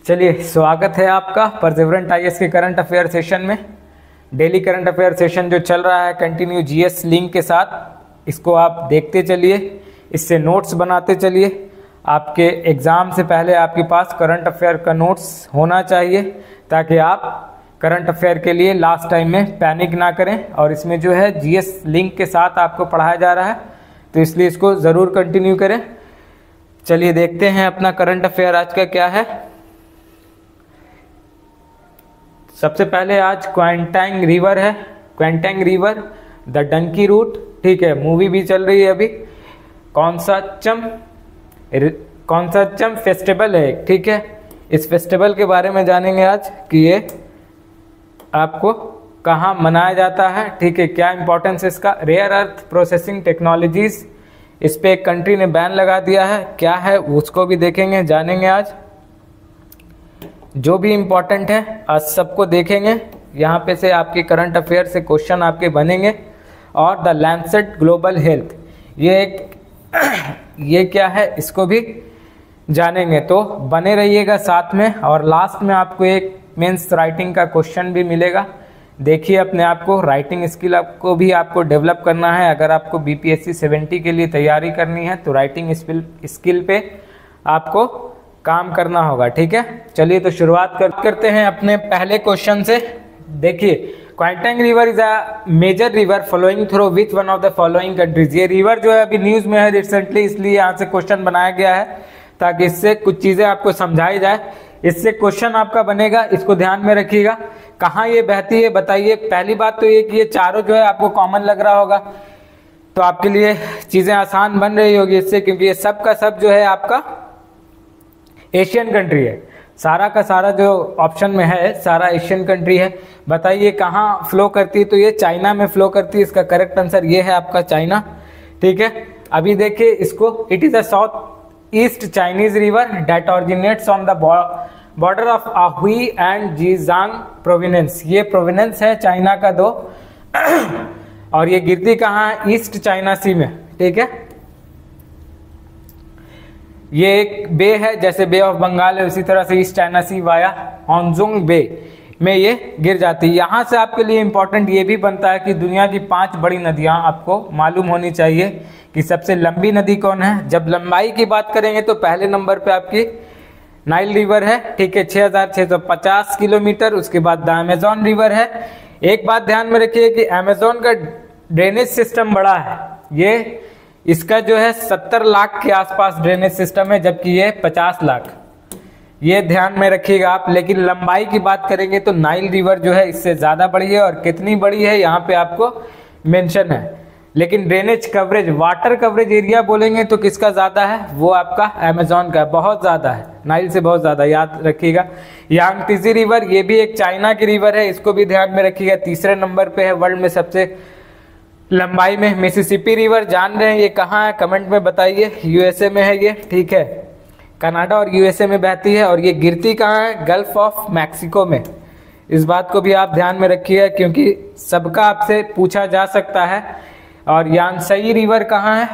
चलिए, स्वागत है आपका परसेवरेंट आईएएस के करंट अफेयर सेशन में। डेली करंट अफेयर सेशन जो चल रहा है कंटिन्यू जीएस लिंक के साथ, इसको आप देखते चलिए, इससे नोट्स बनाते चलिए। आपके एग्ज़ाम से पहले आपके पास करंट अफेयर का नोट्स होना चाहिए ताकि आप करंट अफेयर के लिए लास्ट टाइम में पैनिक ना करें। और इसमें जो है जीएस लिंक के साथ आपको पढ़ाया जा रहा है, तो इसलिए इसको ज़रूर कंटिन्यू करें। चलिए देखते हैं अपना करंट अफेयर आज का क्या है। सबसे पहले आज क्वांटांग रिवर है। क्वांटांग रिवर द डंकी रूट, ठीक है, मूवी भी चल रही है अभी। कौनसाचम फेस्टिवल है, ठीक है। इस फेस्टिवल के बारे में जानेंगे आज कि ये आपको कहाँ मनाया जाता है, ठीक है, क्या इंपॉर्टेंस है इसका। रेयर अर्थ प्रोसेसिंग टेक्नोलॉजीज, इस पे एक कंट्री ने बैन लगा दिया है, क्या है उसको भी देखेंगे, जानेंगे आज। जो भी इम्पोर्टेंट है आज सबको देखेंगे। यहाँ पे से आपके करंट अफेयर से क्वेश्चन आपके बनेंगे। और द लैंसेट ग्लोबल हेल्थ, ये क्या है इसको भी जानेंगे। तो बने रहिएगा साथ में। और लास्ट में आपको एक मेंस राइटिंग का क्वेश्चन भी मिलेगा। देखिए अपने आप को, राइटिंग स्किल आपको भी आपको डेवलप करना है। अगर आपको बीपीएससी 70 के लिए तैयारी करनी है तो राइटिंग स्किल पे आपको काम करना होगा, ठीक है। चलिए तो शुरुआत करते हैं अपने पहले क्वेश्चन से। देखिए, Qiantang river is a major river flowing through which one of the following countries. ये रिवर जो है अभी न्यूज में है रिसेंटली, इसलिए यहाँ से क्वेश्चन बनाया गया है ताकि इससे कुछ चीजें आपको समझाई जाए। इससे क्वेश्चन आपका बनेगा, इसको ध्यान में रखिएगा। कहाँ ये बहती है बताइए। पहली बात तो ये कि ये चारों जो है आपको कॉमन लग रहा होगा, तो आपके लिए चीजें आसान बन रही होगी इससे, क्योंकि ये सब का सब जो है आपका एशियन कंट्री है। सारा का सारा जो ऑप्शन में है सारा एशियन कंट्री है। बताइए कहाँ फ्लो करती है, तो ये चाइना में फ्लो करती है। इसका करेक्ट आंसर ये है आपका चाइना, ठीक है। अभी देखिए इसको, it is a south east Chinese river that originates on the border of Anhui and Zhejiang province. ये प्रोविनेंस है चाइना का दो और ये गिरती कहाँ है, ईस्ट चाइना सी में, ठीक है। ये एक बे है, जैसे बे ऑफ बंगाल है, उसी तरह से ईस्ट चाइना सी वाया हांगजोंग बे में ये गिर जाती है। यहाँ से आपके लिए इंपॉर्टेंट ये भी बनता है कि दुनिया की 5 बड़ी नदियाँ आपको मालूम होनी चाहिए कि सबसे लंबी नदी कौन है। जब लंबाई की बात करेंगे तो पहले नंबर पे आपकी नाइल रिवर है, ठीक है, 6650 किलोमीटर। उसके बाद द अमेजोन रिवर है। एक बात ध्यान में रखिए कि अमेजोन का ड्रेनेज सिस्टम बड़ा है। ये इसका जो है 70 लाख के आसपास ड्रेनेज सिस्टम है, जबकि ये 50 लाख। ये ध्यान में रखिएगा आप। लेकिन लंबाई की बात करेंगे तो नाइल रिवर जो है इससे ज़्यादा बड़ी है, और कितनी बड़ी है यहाँ पे आपको मेंशन है। लेकिन drainage coverage, water coverage area बोलेंगे तो किसका ज़्यादा है, वो आपका अमेजोन का बहुत ज़्यादा है, नाइल से बहुत ज़्यादा, याद रखिएगा। यांगत्से रिवर, ये भी एक चाइना की रिवर है, इसको भी ध्यान में रखिएगा। तीसरे नंबर पे है वर्ल्ड में सबसे लंबाई में। मिसिसिपी रिवर जान रहे हैं ये कहाँ है, कमेंट में बताइए। यूएसए में है ये, ठीक है, कनाडा और यूएसए में बहती है। और ये गिरती कहाँ है, गल्फ ऑफ मैक्सिको में। इस बात को भी आप ध्यान में रखिएगा क्योंकि सबका आपसे पूछा जा सकता है। और यांगत्से रिवर कहाँ है,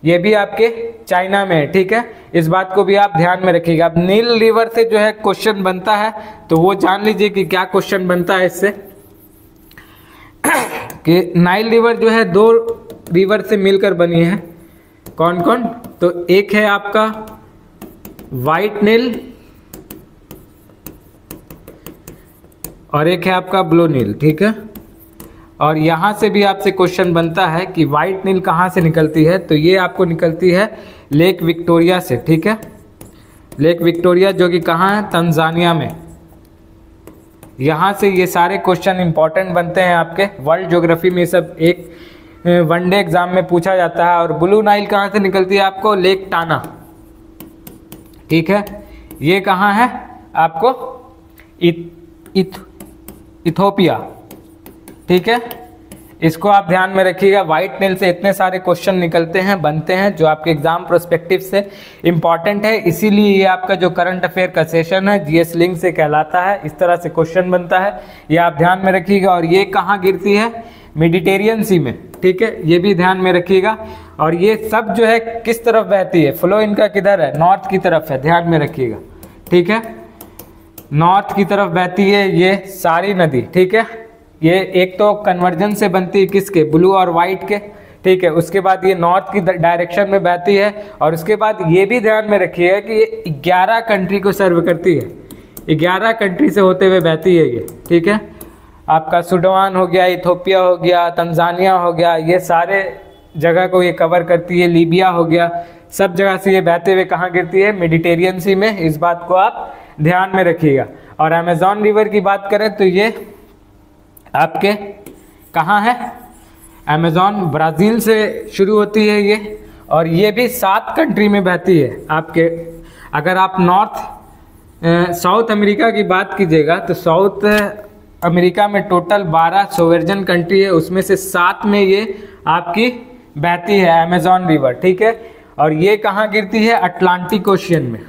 ये भी आपके चाइना में है, ठीक है। इस बात को भी आप ध्यान में रखिएगा। अब नील रिवर से जो है क्वेश्चन बनता है, तो वो जान लीजिए कि क्या क्वेश्चन बनता है इससे। कि नाइल रिवर जो है 2 रिवर से मिलकर बनी है। कौन कौन, तो एक है आपका व्हाइट नील और एक है आपका ब्लू नील, ठीक है। और यहां से भी आपसे क्वेश्चन बनता है कि व्हाइट नील कहां से निकलती है, तो ये आपको निकलती है लेक विक्टोरिया से, ठीक है। लेक विक्टोरिया जो कि कहाँ है, तंजानिया में। यहाँ से ये सारे क्वेश्चन इंपॉर्टेंट बनते हैं आपके वर्ल्ड ज्योग्राफी में। सब एक वनडे एग्जाम में पूछा जाता है। और ब्लू नाइल कहाँ से निकलती है आपको, लेक टाना, ठीक है। ये कहाँ है आपको, इथोपिया, ठीक है। इसको आप ध्यान में रखिएगा। व्हाइट नील से इतने सारे क्वेश्चन निकलते हैं, बनते हैं, जो आपके एग्जाम प्रोस्पेक्टिव से इंपॉर्टेंट है। इसीलिए ये आपका जो करंट अफेयर का सेशन है जीएस लिंक से कहलाता है। इस तरह से क्वेश्चन बनता है, ये आप ध्यान में रखिएगा। और ये कहाँ गिरती है, मेडिटेरियन सी में, ठीक है, ये भी ध्यान में रखिएगा। और ये सब जो है किस तरफ बहती है, फ्लो इनका किधर है, नॉर्थ की तरफ है, ध्यान में रखिएगा, ठीक है। नॉर्थ की तरफ बहती है ये सारी नदी, ठीक है। ये एक तो कन्वर्जन से बनती है किसके, ब्लू और वाइट के, ठीक है। उसके बाद ये नॉर्थ की डायरेक्शन में बहती है, और उसके बाद ये भी ध्यान में रखिएगा कि ये 11 कंट्री को सर्व करती है, 11 कंट्री से होते हुए बहती है ये, ठीक है। आपका सुडान हो गया, इथोपिया हो गया, तंजानिया हो गया, ये सारे जगह को ये कवर करती है, लीबिया हो गया, सब जगह से ये बहते हुए कहाँ गिरती है, मेडिटेरियन सी में। इस बात को आप ध्यान में रखिएगा। और अमेजॉन रिवर की बात करें तो ये आपके कहाँ है, अमेजॉन ब्राज़ील से शुरू होती है ये, और ये भी 7 कंट्री में बहती है आपके। अगर आप साउथ अमेरिका की बात कीजिएगा तो साउथ अमेरिका में टोटल 12 सोवर्जन कंट्री है, उसमें से 7 में ये आपकी बहती है अमेजॉन रिवर, ठीक है। और ये कहाँ गिरती है, अटलांटिक ओशियन में,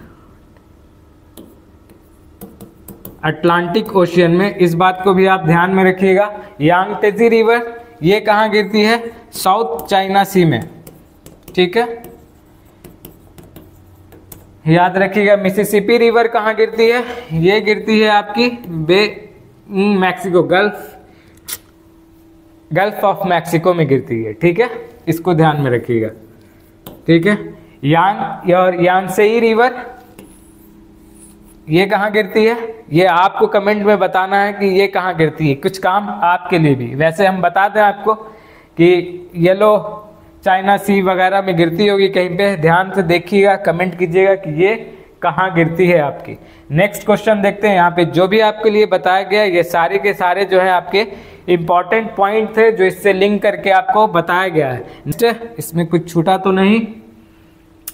अटलांटिक ओशियन में। इस बात को भी आप ध्यान में रखिएगा। यांगत्जे रिवर ये कहाँ गिरती है, साउथ चाइना सी में, ठीक है, याद रखिएगा। मिसिसिपी रिवर कहाँ गिरती है, ये गिरती है आपकी मैक्सिको, गल्फ ऑफ मैक्सिको में गिरती है, ठीक है। इसको ध्यान में रखिएगा, ठीक है। यांगत्से रिवर ये कहाँ गिरती है, ये आपको कमेंट में बताना है कि ये कहाँ गिरती है, कुछ काम आपके लिए भी। वैसे हम बता दें आपको कि येलो चाइना सी वगैरह में गिरती होगी कहीं पे, ध्यान से देखिएगा, कमेंट कीजिएगा कि ये कहाँ गिरती है आपकी। नेक्स्ट क्वेश्चन देखते हैं। यहाँ पे जो भी आपके लिए बताया गया ये सारे के सारे जो है आपके इंपॉर्टेंट पॉइंट थे जो इससे लिंक करके आपको बताया गया है। नेक्स्ट, इसमें कुछ छूटा तो नहीं,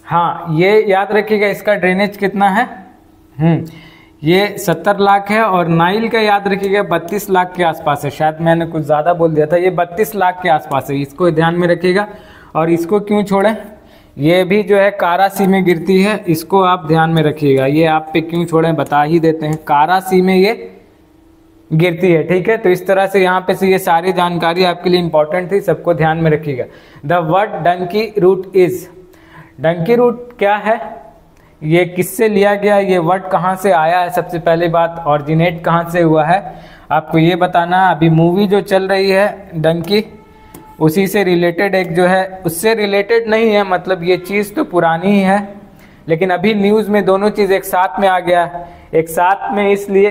हाँ ये याद रखिएगा इसका ड्रेनेज कितना है, ये 70 लाख है, और नाइल का याद रखिएगा 32 लाख के आसपास है, शायद मैंने कुछ ज़्यादा बोल दिया था, ये 32 लाख के आसपास है, इसको ध्यान में रखिएगा। और इसको क्यों छोड़ें, ये भी जो है कारा सी में गिरती है, इसको आप ध्यान में रखिएगा। ये आप पे क्यों छोड़ें बता ही देते हैं, कारा सी में ये गिरती है, ठीक है। तो इस तरह से यहाँ पे से ये सारी जानकारी आपके लिए इंपॉर्टेंट थी, सबको ध्यान में रखिएगा। The word dunki route is, dunki route क्या है, ये किससे लिया गया, ये वर्ड कहाँ से आया है, सबसे पहली बात ऑरिजिनेट कहाँ से हुआ है आपको ये बताना। अभी मूवी जो चल रही है डंकी, उसी से रिलेटेड एक जो है, उससे रिलेटेड नहीं है, मतलब ये चीज़ तो पुरानी ही है, लेकिन अभी न्यूज़ में दोनों चीज़ एक साथ में आ गया है, एक साथ में, इसलिए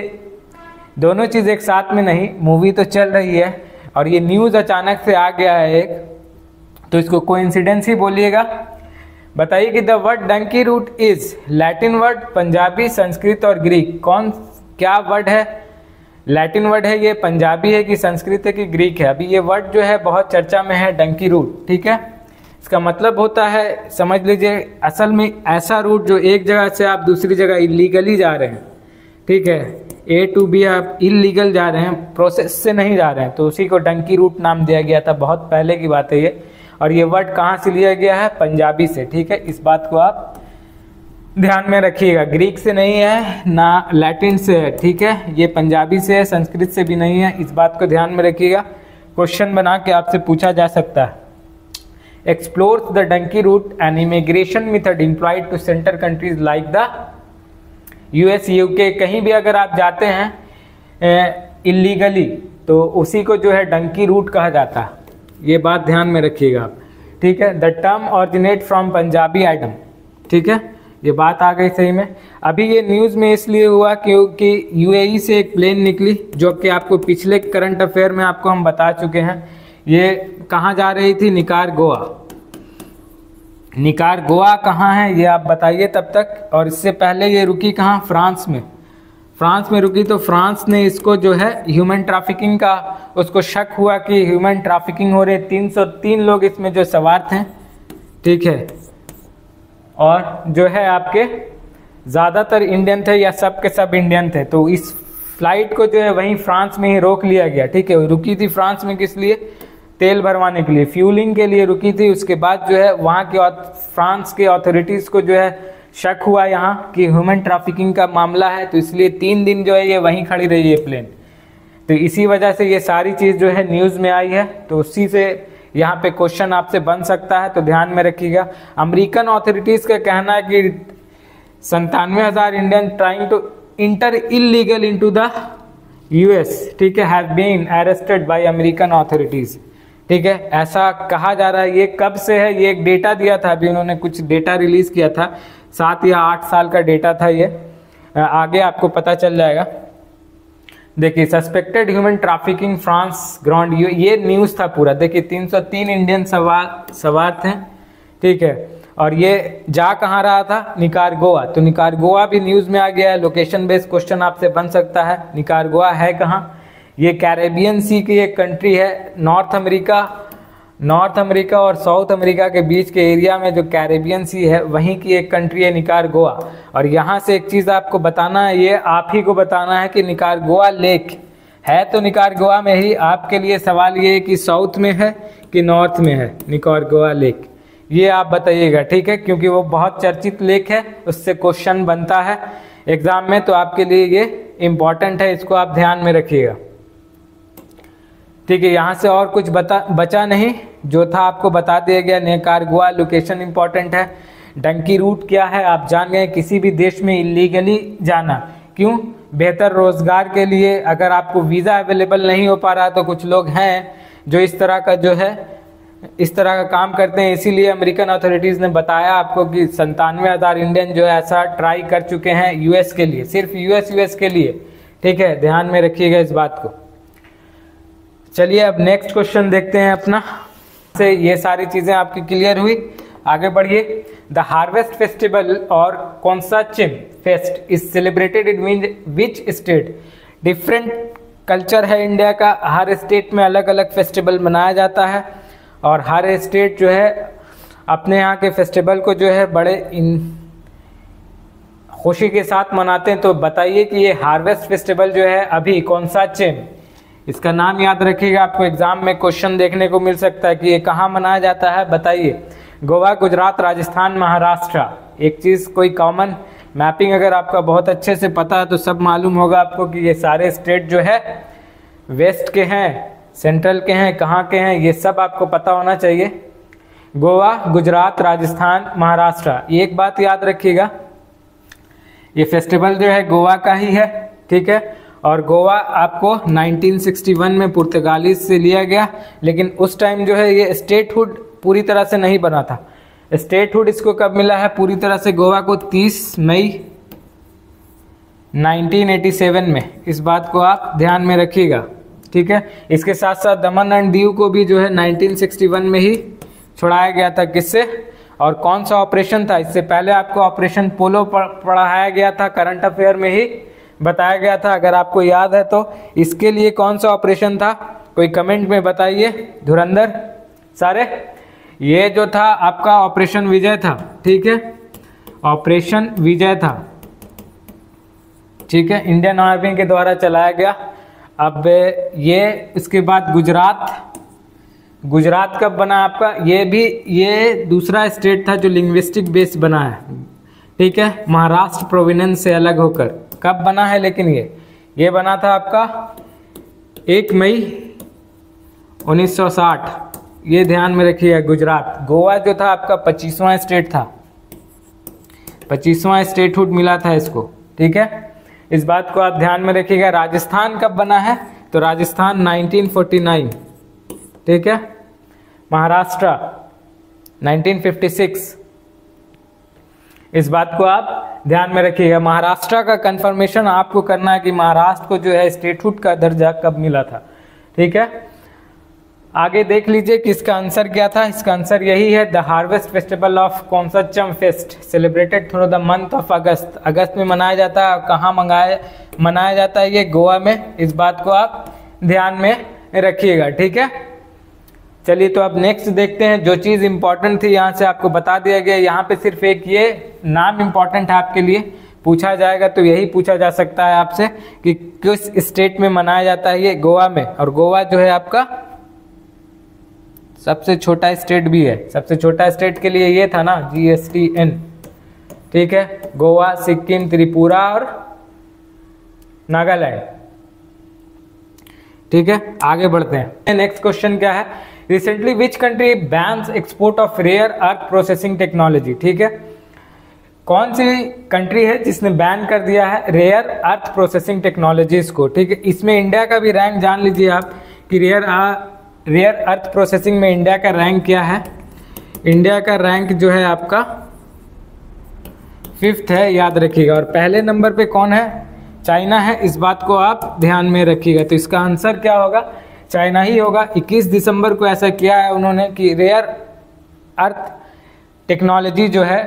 दोनों चीज़ एक साथ में नहीं, मूवी तो चल रही है और ये न्यूज़ अचानक से आ गया है एक, तो इसको कोइंसिडेंस ही बोलिएगा। बताइए कि the word dunki route is Latin word, Punjabi, Sanskrit और ग्रीक, कौन क्या वर्ड है, लैटिन वर्ड है ये, पंजाबी है कि संस्कृत है कि ग्रीक है। अभी ये वर्ड जो है बहुत चर्चा में है, डंकी रूट, ठीक है। इसका मतलब होता है, समझ लीजिए असल में ऐसा रूट जो एक जगह से आप दूसरी जगह इलीगली जा रहे हैं, ठीक है, ए टू बी आप इलीगल जा रहे हैं, प्रोसेस से नहीं जा रहे हैं, तो उसी को डंकी रूट नाम दिया गया था, बहुत पहले की बात है ये। और ये वर्ड कहाँ से लिया गया है, पंजाबी से, ठीक है। इस बात को आप ध्यान में रखिएगा, ग्रीक से नहीं है ना लैटिन से है, ठीक है, ये पंजाबी से है, संस्कृत से भी नहीं है, इस बात को ध्यान में रखिएगा। क्वेश्चन बना के आपसे पूछा जा सकता है। Explore the dunki route an immigration method employed to centre countries like the US, UK, कहीं भी अगर आप जाते हैं इलीगली तो उसी को जो है डंकी रूट कहा जाता है, ये बात ध्यान में रखिएगा आप, ठीक है। The term originate from Punjabi item, ठीक है, ये बात आ गई सही में। अभी ये न्यूज़ में इसलिए हुआ क्योंकि यूएई से एक प्लेन निकली, जो कि आपको पिछले करंट अफेयर में आपको हम बता चुके हैं। ये कहाँ जा रही थी, निकारागुआ, निकारागुआ कहाँ है ये आप बताइए तब तक। और इससे पहले ये रुकी कहाँ, फ्रांस में, फ्रांस में रुकी। तो फ्रांस ने इसको जो है ह्यूमन ट्रैफिकिंग का, उसको शक हुआ कि ह्यूमन ट्रैफिकिंग हो रही, 303 लोग इसमें जो सवार थे, ठीक है, और जो है आपके ज़्यादातर इंडियन थे या सब के सब इंडियन थे। तो इस फ्लाइट को जो है वहीं फ्रांस में ही रोक लिया गया, ठीक है। रुकी थी फ्रांस में किस लिए, तेल भरवाने के लिए, फ्यूलिंग के लिए रुकी थी। उसके बाद जो है वहाँ के फ्रांस के अथॉरिटीज़ को जो है शक हुआ यहाँ कि ह्यूमन ट्रैफिकिंग का मामला है, तो इसलिए 3 दिन जो है ये वहीं खड़ी रही है प्लेन। तो इसी वजह से ये सारी चीज़ जो है न्यूज़ में आई है, तो उसी से यहाँ पे क्वेश्चन आपसे बन सकता है, तो ध्यान में रखिएगा। अमेरिकन अथॉरिटीज़ का कहना है कि 97,000 Indian trying to enter illegal into the US, ठीक है, have been arrested by American authorities, ठीक है, ऐसा कहा जा रहा है। ये कब से है, ये एक डेटा दिया था, अभी उन्होंने कुछ डेटा रिलीज किया था, 7 या 8 साल का डेटा था ये, आगे आपको पता चल जाएगा। देखिए, suspected human trafficking France ground, ये न्यूज था पूरा। देखिए 303 इंडियन सवार थे, ठीक है, और ये जा कहाँ रहा था, निकारागुआ। तो निकारागुआ भी न्यूज में आ गया है। लोकेशन बेस्ड क्वेश्चन आपसे बन सकता है। निकारागुआ है कहाँ, ये कैरेबियन सी की एक कंट्री है। नॉर्थ अमेरिका और साउथ अमेरिका के बीच के एरिया में जो कैरेबियन सी है वहीं की एक कंट्री है निकारागुआ। और यहाँ से एक चीज़ आपको बताना है, ये आप ही को बताना है कि निकारागुआ लेक है तो निकारागुआ में ही। आपके लिए सवाल ये है कि साउथ में है कि नॉर्थ में है निकारागुआ लेक, ये आप बताइएगा, ठीक है, क्योंकि वो बहुत चर्चित लेक है, उससे क्वेश्चन बनता है एग्जाम में, तो आपके लिए ये इम्पॉर्टेंट है, इसको आप ध्यान में रखिएगा, ठीक है। यहाँ से और कुछ बचा नहीं, जो था आपको बता दिया गया। निकारागुआ लोकेशन इंपॉर्टेंट है। डंकी रूट क्या है आप जान गए, किसी भी देश में इलीगली जाना, क्यों, बेहतर रोजगार के लिए। अगर आपको वीज़ा अवेलेबल नहीं हो पा रहा तो कुछ लोग हैं जो इस तरह का काम करते हैं, इसीलिए अमेरिकन अथॉरिटीज़ ने बताया आपको कि 97,000 इंडियन जो है ऐसा ट्राई कर चुके हैं यूएस के लिए, सिर्फ यूएस के लिए, ठीक है, ध्यान में रखिएगा इस बात को। चलिए अब नेक्स्ट क्वेश्चन देखते हैं अपना, से ये सारी चीज़ें आपकी क्लियर हुई, आगे बढ़िए। द हार्वेस्ट फेस्टिवल और कॉन्साचिम fest is celebrated in which state. Different culture है इंडिया का, हर स्टेट में अलग अलग फेस्टिवल मनाया जाता है और हर स्टेट जो है अपने यहाँ के फेस्टिवल को जो है बड़े खुशी के साथ मनाते हैं। तो बताइए कि ये हार्वेस्ट फेस्टिवल जो है अभी कॉन्साचिम, इसका नाम याद रखिएगा, आपको एग्जाम में क्वेश्चन देखने को मिल सकता है कि ये कहाँ मनाया जाता है, बताइए। गोवा, गुजरात, राजस्थान, महाराष्ट्र। एक चीज़ कोई कॉमन मैपिंग अगर आपका बहुत अच्छे से पता है तो सब मालूम होगा आपको कि ये सारे स्टेट जो है वेस्ट के हैं, सेंट्रल के हैं, कहाँ के हैं, ये सब आपको पता होना चाहिए। गोवा, गुजरात, राजस्थान, महाराष्ट्र। एक बात याद रखिएगा, ये फेस्टिवल जो है गोवा का ही है, ठीक है, और गोवा आपको 1961 में पुर्तगालीज से लिया गया, लेकिन उस टाइम जो है ये स्टेटहुड पूरी तरह से नहीं बना था। स्टेटहुड इसको कब मिला है पूरी तरह से गोवा को, 30 मई 1987 में, इस बात को आप ध्यान में रखिएगा, ठीक है। इसके साथ साथ दमन एंड दीव को भी जो है 1961 में ही छुड़ाया गया था, किससे और कौन सा ऑपरेशन था। इससे पहले आपको ऑपरेशन पोलो पढ़ाया गया था, करंट अफेयर में ही बताया गया था, अगर आपको याद है तो। इसके लिए कौन सा ऑपरेशन था, कोई कमेंट में बताइए। धुरंधर सारे, ये जो था आपका ऑपरेशन विजय था, ठीक है, ऑपरेशन विजय था, ठीक है, इंडियन आर्मी के द्वारा चलाया गया। अब ये इसके बाद गुजरात कब बना आपका, ये दूसरा स्टेट था जो लिंग्विस्टिक बेस बना है, ठीक है, महाराष्ट्र प्रोविनेंस से अलग होकर। कब बना है लेकिन ये बना था आपका 1 मई 1960, ये ध्यान में रखिएगा। गुजरात, गोवा जो था आपका 25वां स्टेट था, 25वां स्टेटहुड मिला था इसको, ठीक है, इस बात को आप ध्यान में रखिएगा। राजस्थान कब बना है, तो राजस्थान 1949, ठीक है, महाराष्ट्र 1956, इस बात को आप ध्यान में रखिएगा। महाराष्ट्र का कंफर्मेशन आपको करना है कि महाराष्ट्र को जो है स्टेटहुड का दर्जा कब मिला था, ठीक है। आगे देख लीजिए कि इसका आंसर क्या था, इसका आंसर यही है, द हार्वेस्ट फेस्टिवल ऑफ कॉन्साचम fest celebrated through the month of August. अगस्त में मनाया जाता है, कहाँ मनाया जाता है, ये गोवा में, इस बात को आप ध्यान में रखिएगा, ठीक है। चलिए तो अब नेक्स्ट देखते हैं, जो चीज़ इंपॉर्टेंट थी यहाँ से आपको बता दिया गया। यहाँ पे सिर्फ एक ये नाम इंपॉर्टेंट है आपके लिए, पूछा जाएगा तो यही पूछा जा सकता है आपसे कि किस स्टेट में मनाया जाता है, ये गोवा में। और गोवा जो है आपका सबसे छोटा स्टेट भी है, सबसे छोटा स्टेट के लिए ये था ना GSTN, ठीक है, गोवा, सिक्किम, त्रिपुरा और नागालैंड, ठीक है। आगे बढ़ते हैं, नेक्स्ट क्वेश्चन क्या है, recently which country bans export of rare earth processing technology, ठीक है। कौन सी कंट्री है जिसने बैन कर दिया है रेयर अर्थ प्रोसेसिंग टेक्नोलॉजीज को, ठीक है। इसमें इंडिया का भी रैंक जान लीजिए आप कि रेयर अर्थ प्रोसेसिंग में इंडिया का रैंक क्या है। इंडिया का रैंक जो है आपका 5th है, याद रखिएगा। और पहले नंबर पे कौन है? चाइना है, इस बात को आप ध्यान में रखिएगा। तो इसका आंसर क्या होगा? चाइना ही होगा। 21 दिसंबर को ऐसा किया है उन्होंने कि रेयर अर्थ टेक्नोलॉजी जो है,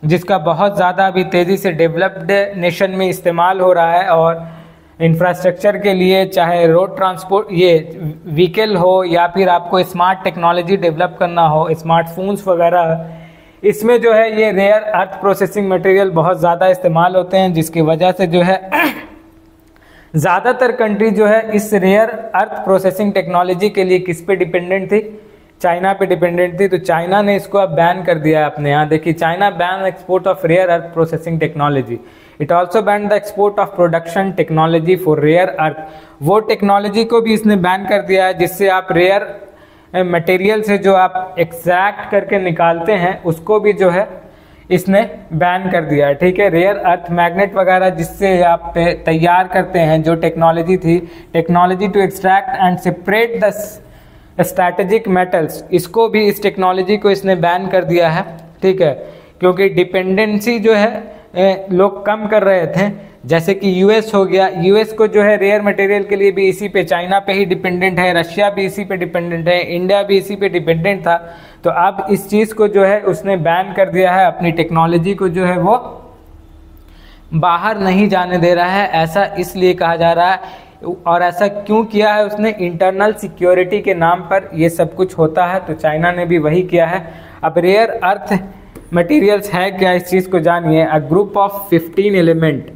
जिसका बहुत ज़्यादा अभी तेज़ी से डेवलप्ड नेशन में इस्तेमाल हो रहा है, और इंफ्रास्ट्रक्चर के लिए, चाहे रोड ट्रांसपोर्ट ये व्हीकल हो या फिर आपको स्मार्ट टेक्नोलॉजी डेवलप करना हो, स्मार्टफोन्स वगैरह, इसमें जो है ये रेयर अर्थ प्रोसेसिंग मटेरियल बहुत ज़्यादा इस्तेमाल होते हैं, जिसकी वजह से जो है ज़्यादातर कंट्री जो है इस रेयर अर्थ प्रोसेसिंग टेक्नोलॉजी के लिए किस पे डिपेंडेंट थी? चाइना पे डिपेंडेंट थी। तो चाइना ने इसको अब बैन कर दिया है अपने यहाँ। देखिए, China ban export of rare earth processing technology. It also ban the export of production technology for rare earth. वो टेक्नोलॉजी को भी इसने बैन कर दिया है जिससे आप रेयर मटेरियल से जो आप एक्सट्रैक्ट करके निकालते हैं उसको भी जो है इसने बैन कर दिया है, ठीक है। रेयर अर्थ मैग्नेट वगैरह जिससे आप तैयार करते हैं, जो टेक्नोलॉजी थी, technology to extract and separate the strategic metals, इसको भी, इस टेक्नोलॉजी को इसने बैन कर दिया है, ठीक है। क्योंकि डिपेंडेंसी जो है लोग कम कर रहे थे, जैसे कि यूएस हो गया। यूएस को जो है रेयर मटेरियल के लिए भी इसी पे, चाइना पे ही डिपेंडेंट है, रशिया भी इसी पे डिपेंडेंट है, इंडिया भी इसी पे डिपेंडेंट था। तो अब इस चीज़ को जो है उसने बैन कर दिया है, अपनी टेक्नोलॉजी को जो है वो बाहर नहीं जाने दे रहा है। ऐसा इसलिए कहा जा रहा है, और ऐसा क्यों किया है उसने? इंटरनल सिक्योरिटी के नाम पर ये सब कुछ होता है, तो चाइना ने भी वही किया है। अब रेयर अर्थ मटेरियल्स है क्या, इस चीज़ को जानिए। A group of 15 element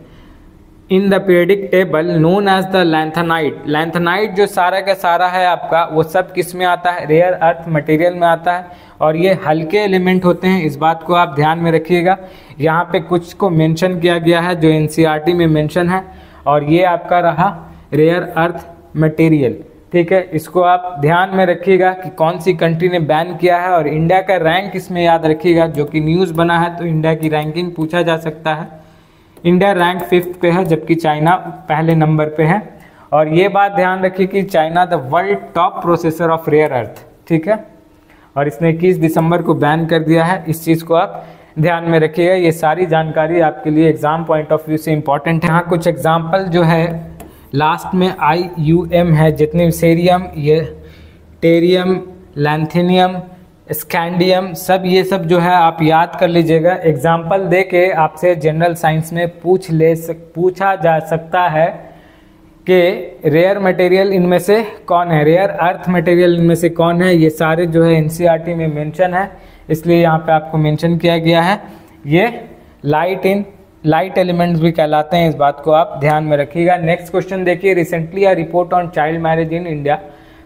in the periodic table known as the lanthanide. Lanthanide जो सारा का सारा है आपका, वो सब किस में आता है? रेयर अर्थ मटेरियल में आता है, और ये हल्के एलिमेंट होते हैं, इस बात को आप ध्यान में रखिएगा। यहाँ पे कुछ को मेंशन किया गया है जो एनसीईआरटी में मेंशन है, और ये आपका रहा रेयर अर्थ मटेरियल, ठीक है। इसको आप ध्यान में रखिएगा कि कौन सी कंट्री ने बैन किया है, और इंडिया का रैंक इसमें याद रखिएगा, जो कि न्यूज़ बना है तो इंडिया की रैंकिंग पूछा जा सकता है। इंडिया रैंक 5th पे है, जबकि चाइना पहले नंबर पे है। और ये बात ध्यान रखिए कि China the world top processor of rare earth, ठीक है। और इसने 21 दिसंबर को बैन कर दिया है, इस चीज़ को आप ध्यान में रखिएगा। ये सारी जानकारी आपके लिए एग्जाम पॉइंट ऑफ व्यू से इंपॉर्टेंट है। यहाँ कुछ एग्जाम्पल जो है लास्ट में IUM है, जितने सेरियम, ये टेरियम, लैंथेनियम, स्कैंडियम, सब ये सब जो है आप याद कर लीजिएगा। एग्जाम्पल दे के आपसे जनरल साइंस में पूछा जा सकता है कि रेयर मटेरियल इनमें से कौन है, रेयर अर्थ मटेरियल इनमें से कौन है। ये सारे जो है एनसीईआरटी में मेंशन है, इसलिए यहाँ पे आपको मेंशन किया गया है। ये लाइट एलिमेंट्स भी कहलाते हैं, इस बात को आप ध्यान में रखिएगा। नेक्स्ट क्वेश्चन देखिए, recently a report on child marriage in India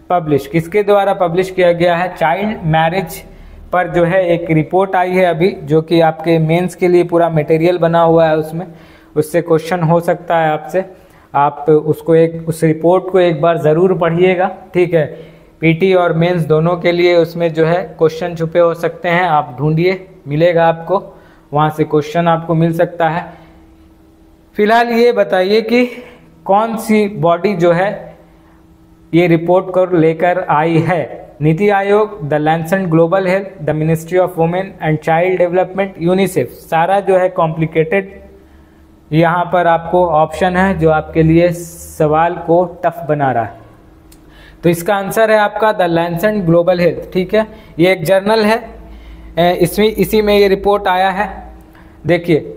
publish, किसके द्वारा पब्लिश किया गया है? चाइल्ड मैरिज पर जो है एक रिपोर्ट आई है अभी, जो कि आपके मेंस के लिए पूरा मटेरियल बना हुआ है, उसमें उससे क्वेश्चन हो सकता है आपसे। आप उसको उस रिपोर्ट को एक बार ज़रूर पढ़िएगा, ठीक है। पीटी और मेंस दोनों के लिए उसमें जो है क्वेश्चन छुपे हो सकते हैं, आप ढूंढिए, मिलेगा आपको, वहाँ से क्वेश्चन आपको मिल सकता है। फिलहाल ये बताइए कि कौन सी बॉडी जो है ये रिपोर्ट को लेकर आई है? NITI Aayog, the Lancet global health, the ministry of women and child development, UNICEF. सारा जो है कॉम्प्लिकेटेड यहाँ पर आपको ऑप्शन है, जो आपके लिए सवाल को टफ बना रहा है। तो इसका आंसर है आपका द लैंसेट ग्लोबल हेल्थ, ठीक है। ये एक जर्नल है, इसी में ये रिपोर्ट आया है। देखिए,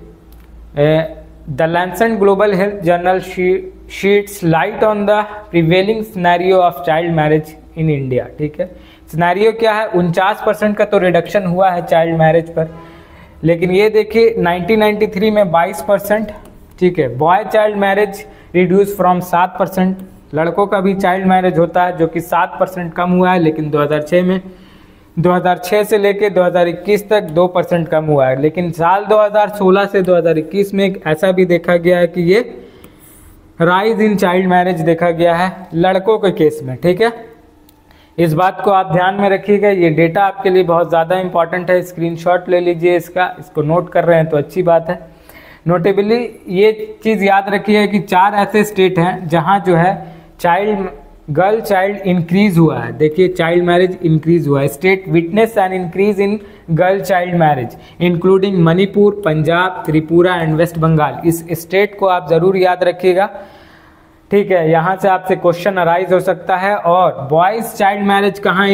the Lancet global health journal sheets light on the prevailing scenario of child marriage in India, ठीक है। सिनेरियो क्या है? 49% का तो रिडक्शन हुआ है चाइल्ड मैरिज पर, लेकिन ये देखिए 1993 में 22%, ठीक है। Boy child marriage reduce from 7%, लड़कों का भी चाइल्ड मैरिज होता है जो कि 7% कम हुआ है, लेकिन 2006 से लेके 2021 तक 2% कम हुआ है। लेकिन साल 2016 से 2021 में एक ऐसा भी देखा गया है कि ये राइज इन चाइल्ड मैरिज देखा गया है लड़कों के केस में, ठीक है। इस बात को आप ध्यान में रखिएगा, ये डेटा आपके लिए बहुत ज़्यादा इंपॉर्टेंट है, स्क्रीनशॉट ले लीजिए इसका, इसको नोट कर रहे हैं तो अच्छी बात है। नोटेबली ये चीज़ याद रखिए कि 4 ऐसे स्टेट हैं जहां जो है गर्ल चाइल्ड इंक्रीज हुआ है। देखिए चाइल्ड मैरिज इंक्रीज हुआ है। State witness and increase in girl child marriage including Manipur, Punjab, Tripura and West Bengal. इस स्टेट को आप जरूर याद रखिएगा, ठीक है, यहाँ से आपसे क्वेश्चन अराइज हो सकता है। और बॉयज चाइल्ड मैरिज कहाँ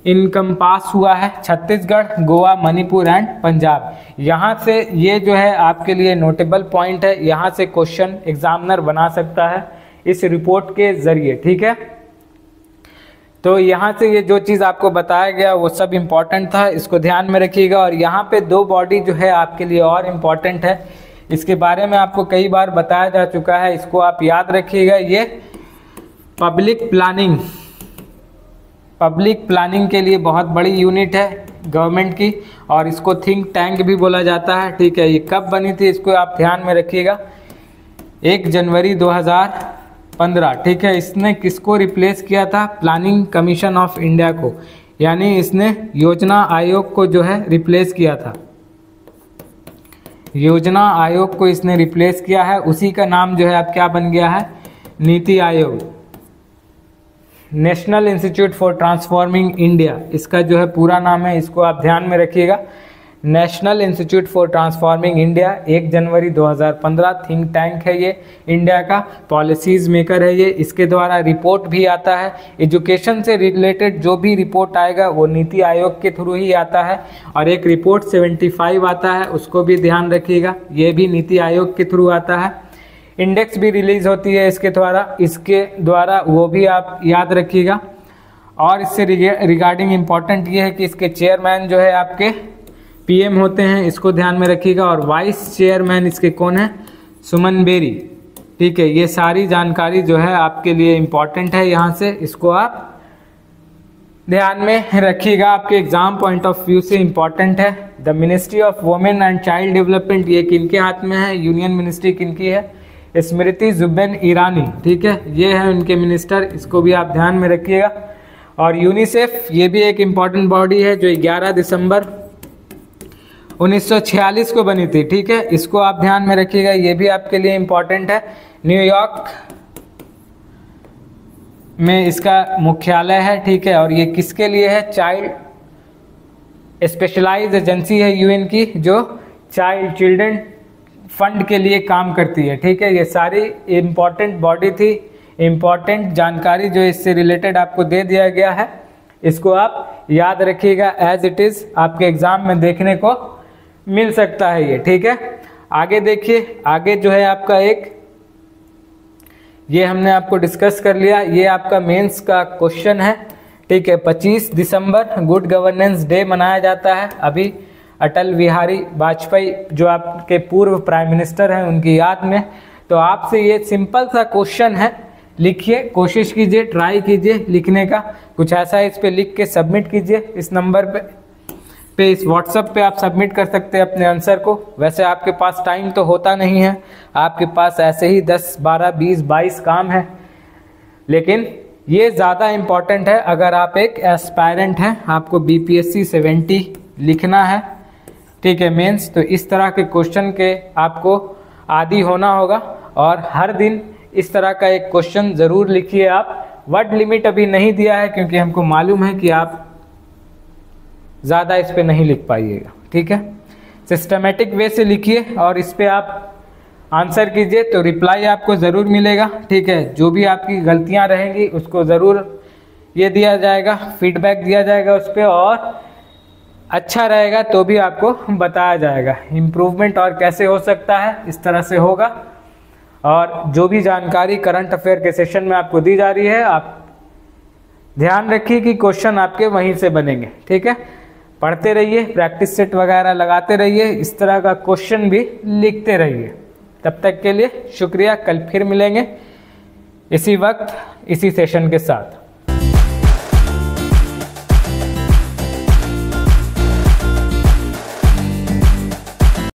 इनकम्पास हुआ है? छत्तीसगढ़, गोवा, मणिपुर एंड पंजाब। यहाँ से ये जो है आपके लिए नोटेबल पॉइंट है, यहाँ से क्वेश्चन एग्जामिनर बना सकता है इस रिपोर्ट के जरिए, ठीक है। तो यहाँ से ये जो चीज़ आपको बताया गया वो सब इम्पोर्टेंट था, इसको ध्यान में रखिएगा। और यहाँ पे 2 बॉडी जो है आपके लिए और इम्पोर्टेंट है, इसके बारे में आपको कई बार बताया जा चुका है, इसको आप याद रखिएगा। ये पब्लिक प्लानिंग के लिए बहुत बड़ी यूनिट है गवर्नमेंट की, और इसको थिंक टैंक भी बोला जाता है, ठीक है। ये कब बनी थी इसको आप ध्यान में रखिएगा, 1 जनवरी 2015, ठीक है। इसने किसको रिप्लेस किया था? प्लानिंग कमीशन ऑफ इंडिया को, यानी इसने योजना आयोग को जो है रिप्लेस किया था। योजना आयोग को इसने रिप्लेस किया है, उसी का नाम जो है अब क्या बन गया है? NITI Aayog, national institute for transforming India, इसका जो है पूरा नाम है, इसको आप ध्यान में रखिएगा। National institute for transforming India, 1 January 2015, think tank है ये, इंडिया का पॉलिसीज मेकर है ये। इसके द्वारा रिपोर्ट भी आता है, एजुकेशन से रिलेटेड जो भी रिपोर्ट आएगा वो नीति आयोग के थ्रू ही आता है। और एक रिपोर्ट 75 आता है, उसको भी ध्यान रखिएगा, ये भी नीति आयोग के थ्रू आता है। इंडेक्स भी रिलीज होती है इसके द्वारा, वो भी आप याद रखिएगा। और इससे रिगार्डिंग इम्पॉर्टेंट ये है कि इसके चेयरमैन जो है आपके पीएम होते हैं, इसको ध्यान में रखिएगा। और वाइस चेयरमैन इसके कौन है? सुमन बेरी, ठीक है। ये सारी जानकारी जो है आपके लिए इम्पॉर्टेंट है, यहाँ से इसको आप ध्यान में रखिएगा, आपके एग्जाम पॉइंट ऑफ व्यू से इम्पॉर्टेंट है। The ministry of women and child development, ये किनके हाथ में है? यूनियन मिनिस्ट्री किनकी है? स्मृति जुबिन ईरानी, ठीक है, ये है उनके मिनिस्टर, इसको भी आप ध्यान में रखिएगा। और यूनिसेफ, ये भी एक इम्पॉर्टेंट बॉडी है जो 11 दिसंबर 1946 को बनी थी, ठीक है, इसको आप ध्यान में रखिएगा, ये भी आपके लिए इम्पॉर्टेंट है। न्यूयॉर्क में इसका मुख्यालय है, ठीक है। और ये किसके लिए है? चाइल्ड स्पेशलाइज्ड एजेंसी है यूएन की, जो चिल्ड्रन फंड के लिए काम करती है, ठीक है। ये सारी इम्पॉर्टेंट बॉडी थी, इम्पॉर्टेंट जानकारी जो इससे रिलेटेड आपको दे दिया गया है, इसको आप याद रखिएगा, एज इट इज आपके एग्जाम में देखने को मिल सकता है ये, ठीक है। आगे देखिए, आगे जो है आपका ये हमने आपको डिस्कस कर लिया, ये आपका मेंस का क्वेश्चन है, ठीक है। 25 दिसंबर गुड गवर्नेंस डे मनाया जाता है अभी अटल बिहारी वाजपेयी जो आपके पूर्व प्राइम मिनिस्टर हैं उनकी याद में। तो आपसे ये सिंपल सा क्वेश्चन है, लिखिए, कोशिश कीजिए, ट्राई कीजिए लिखने का, कुछ ऐसा इस पे लिख के सबमिट कीजिए। इस नंबर पे इस व्हाट्सएप पे आप सबमिट कर सकते हैं अपने आंसर को। वैसे आपके पास टाइम तो होता नहीं है, आपके पास ऐसे ही 10, 12, 20, 22 काम है, लेकिन ये ज़्यादा इम्पॉर्टेंट है। अगर आप एक एस्पायरेंट हैं, आपको BPSC 70 लिखना है, ठीक है, मेंस, तो इस तरह के क्वेश्चन के आपको आदी होना होगा और हर दिन इस तरह का एक क्वेश्चन ज़रूर लिखिए आप। वर्ड लिमिट अभी नहीं दिया है क्योंकि हमको मालूम है कि आप ज़्यादा इस पे नहीं लिख पाइएगा, ठीक है। सिस्टमेटिक वे से लिखिए और इस पे आप आंसर कीजिए तो रिप्लाई आपको ज़रूर मिलेगा, ठीक है। जो भी आपकी गलतियां रहेंगी उसको ज़रूर ये दिया जाएगा, फीडबैक दिया जाएगा उस पर, और अच्छा रहेगा तो भी आपको बताया जाएगा इम्प्रूवमेंट और कैसे हो सकता है, इस तरह से होगा। और जो भी जानकारी करंट अफेयर के सेशन में आपको दी जा रही है, आप ध्यान रखिए कि क्वेश्चन आपके वहीं से बनेंगे, ठीक है। पढ़ते रहिए, प्रैक्टिस सेट वगैरह लगाते रहिए, इस तरह का क्वेश्चन भी लिखते रहिए। तब तक के लिए शुक्रिया, कल फिर मिलेंगे इसी वक्त इसी सेशन के साथ।